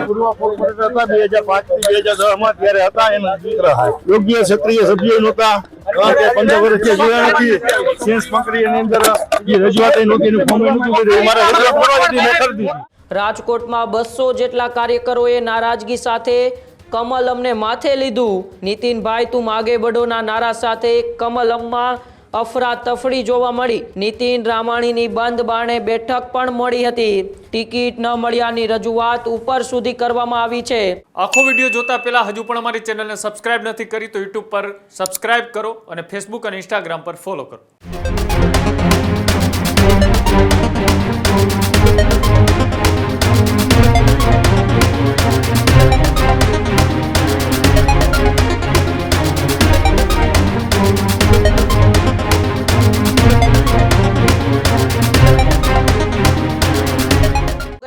પૂર્વ કોર્પોરેટર હતા 2005 થી 2010 માં ત્યારે હતા એના દીકરા યોગ્ય ક્ષત્રિય સભ્ય નહોતા 15 વર્ષથી જોયા નથી સેન્સ પ્રક્રિયાની અંદર એ રજૂઆત નહોતી ને ફોર્મ નહોતું કર્યું મારે રજૂઆત કરવાની મેં કરી દીધી। રાજકોટમાં 200 જેટલા કાર્યકરોએ નારાજગી સાથે કમલમને માથે લીધું। નીતિનભાઈ તું આગે બઢોના નારા સાથે કમલમમાં અફરાતફરી જોવા મળી। નીતિન રામાણીની બંધ બારણે બેઠક પણ મળી હતી। ટિકિટ ન મળ્યાની રજૂઆત ઉપર સુધી કરવામાં આવી છે। આખો વિડીયો જોતા પહેલા હજુ પણ અમારી ચેનલને સબસ્ક્રાઇબ નથી કરી તો YouTube પર સબસ્ક્રાઇબ કરો અને Facebook અને Instagram પર ફોલો કરો।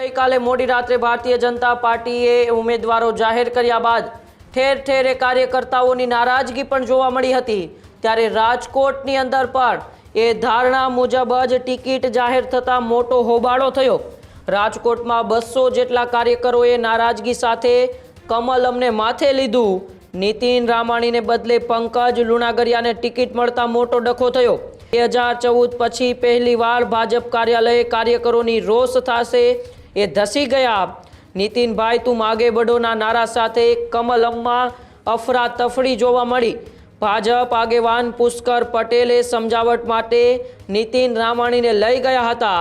ગઈકાલે મોડી રાત્રે ભારતીય જનતા પાર્ટીએ ઉમેદવારો જાહેર કર્યા બાદ ઠેર ઠેરે કાર્યકર્તાઓની નારાજગી પણ જોવા મળી હતી। ત્યારે રાજકોટની અંદર પણ એ ધારણા મુજબ જ ટિકિટ જાહેર થતા મોટો હોબાળો થયો। રાજકોટમાં 200 જેટલા કાર્યકરોએ નારાજગી સાથે કમલમને માથે લીધું। નીતિન રામાણીને બદલે પંકજ લુણાગરિયાને ટિકિટ મળતા મોટો ડખો થયો। 2014 પછી પહેલીવાર ભાજપ કાર્યાલયે કાર્યકરોની રોષ થશે એ ધસી ગયા। નીતિનભાઈ તું આગે બઢોના નારા સાથે કમલમમાં અફરાતફરી જોવા મળી। ભાજપ આગેવાન પુષ્કર પટેલે સમજાવટ માટે નીતિન રામાણીને લઈ ગયા હતા।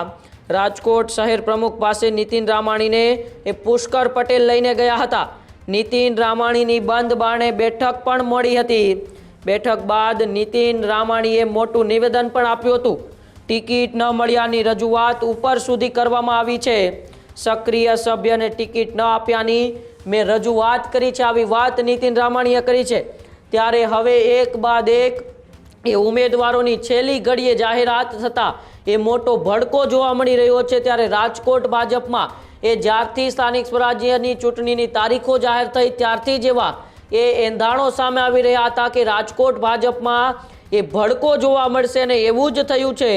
રાજકોટ શહેર પ્રમુખ પાસે નીતિન રામાણીને એ પુષ્કર પટેલ લઈને ગયા હતા। નીતિન રામાણીની બંધ બારણે બેઠક પણ મળી હતી। બેઠક બાદ નીતિન રામાણીએ મોટું નિવેદન પણ આપ્યું હતું। ટિકિટ ન મળ્યાની રજૂઆત ઉપર સુધી કરવામાં આવી છે। સક્રિય સભ્યને ટિકિટ ન આપ્યાની મેં રજૂઆત કરી છે, આવી વાત નીતિન રામાણીએ કરી છે। ત્યારે હવે એક બાદ એક એ ઉમેદવારોની છેલ્લી ઘડીએ જાહેરાત થતા એ મોટો ભડકો જોવા મળી રહ્યો છે। ત્યારે રાજકોટ ભાજપમાં એ જ્યારથી સ્થાનિક સ્વરાજ્યની ચૂંટણીની તારીખો જાહેર થઈ ત્યારથી જેવા એ એંધાણો સામે આવી રહ્યા હતા કે રાજકોટ ભાજપમાં એ ભડકો જોવા મળશે અને એવું જ થયું છે।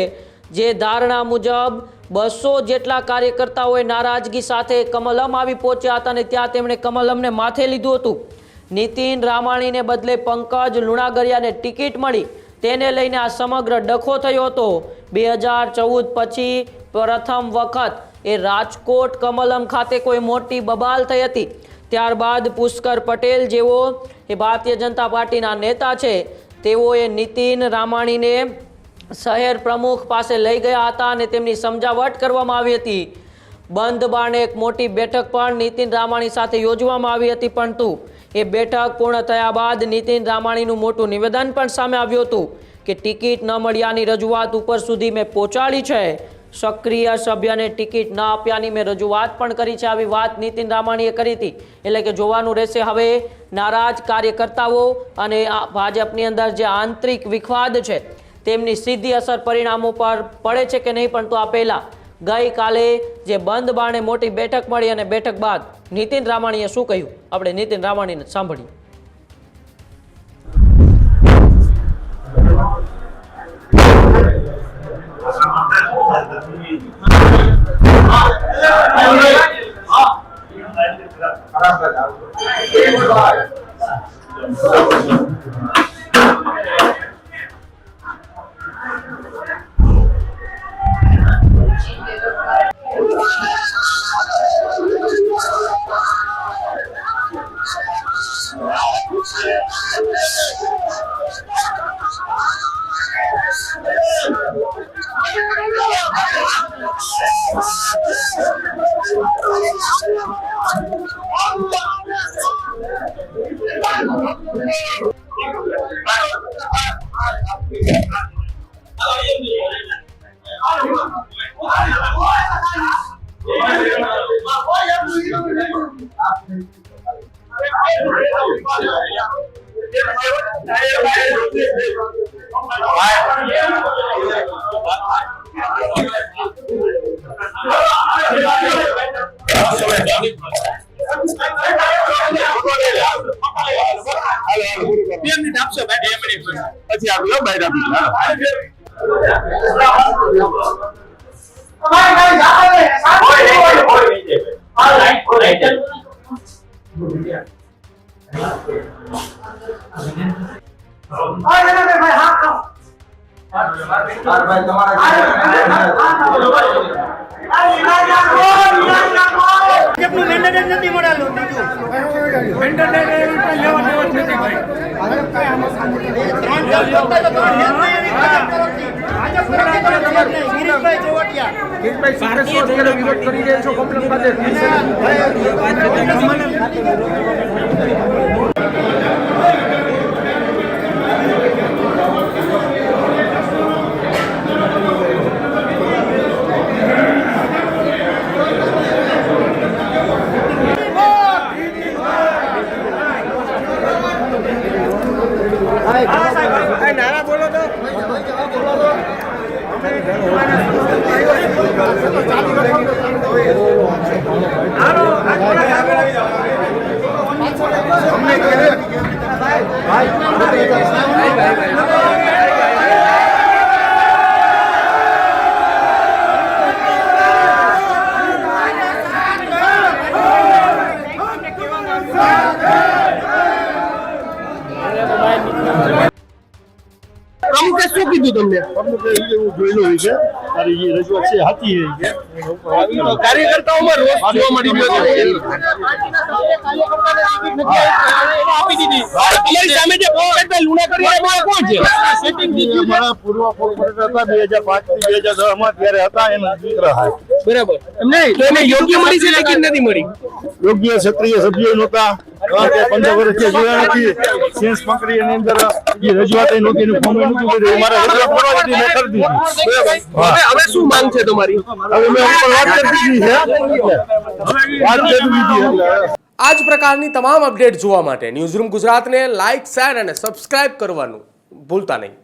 જે ધારણા મુજબ 200 જેટલા કાર્યકર્તાઓએ નારાજગી સાથે કમલમ આવી પહોંચ્યા હતા અને ત્યાં તેમણે કમલમને માથે લીધું હતું। નીતિન રામાણીને બદલે પંકજ લુણાગરિયાને ટિકિટ મળી તેને લઈને આ સમગ્ર ડખો થયો હતો। 2014 પછી પ્રથમ વખત એ રાજકોટ કમલમ ખાતે કોઈ મોટી બબાલ થઈ હતી। ત્યારબાદ પુષ્કર પટેલ જેઓ એ ભારતીય જનતા પાર્ટીના નેતા છે તેઓએ નીતિન રામાણીને શહેર પ્રમુખ પાસે લઈ ગયા હતા અને તેમની સમજાવટ કરવામાં આવી હતી। બંધ બારણે એક મોટી બેઠક પણ નીતિન રામાણી સાથે યોજવામાં આવી હતી, પરંતુ એ બેઠક પૂર્ણ થયા બાદ નીતિન રામાણીનું મોટું નિવેદન પણ સામે આવ્યું હતું કે ટિકિટ ન મળ્યાની રજૂઆત ઉપર સુધી મેં પહોંચાડી છે। સક્રિય સભ્યને ટિકિટ ન આપ્યાની મેં રજૂઆત પણ કરી છે, આવી વાત નીતિન રામાણીએ કરી હતી। એટલે કે જોવાનું રહેશે હવે નારાજ કાર્યકર્તાઓ અને ભાજપની અંદર જે આંતરિક વિખવાદ છે તેમની સીધી અસર પરિણામો પર પડે છે કે નહીં। પણ તો આ પહેલા ગઈકાલે જે બંધ બારણે મોટી બેઠક મળી અને બેઠક બાદ નીતિન રામાણીએ શું કહ્યું આપણે નીતિન રામાણીને સાંભળીએ। પ્રમુખે શું કીધું તમને? પ્રમુખે એવું જોયેલું છે તારી જે રજૂઆત છે સાચી છે કાર્યકર્તાઓમાં રોષ જોવા મળી રહ્યો છે. આપી દીધી. તમારી સામે જે પોકેટમાં લુણા કરી રહ્યા છે, કોણ છે? અમારા પૂર્વ કોર્પોરેટર હતા 2005 થી 2010 માં ત્યારે હતા એના દીકરા હા બરાબર. એમને તો એને યોગ્ય મળી છે લેકિન નથી મળી. યોગ્ય ક્ષત્રિય સભ્યો નહોતા કારણ કે 15 વર્ષથી જોયા નથી. સેન્સ પ્રક્રિયાની અંદર જે રજૂઆત નહોતી એનું ફોર્મ નહોતું કર્યું. મારે રજૂઆત કરવા હતી મેં કરી દીધી. હવે શું માંગ છે તમારી? હવે મેં ઉપર વાત કરી દીધી છે. વાત કરી દીધી એટલે આ જ પ્રકારની તમામ અપડેટ જોવા માટે ન્યૂઝરૂમ ગુજરાતને લાઇક, શેર અને સબસ્ક્રાઇબ કરવાનું ભૂલતા નહીં.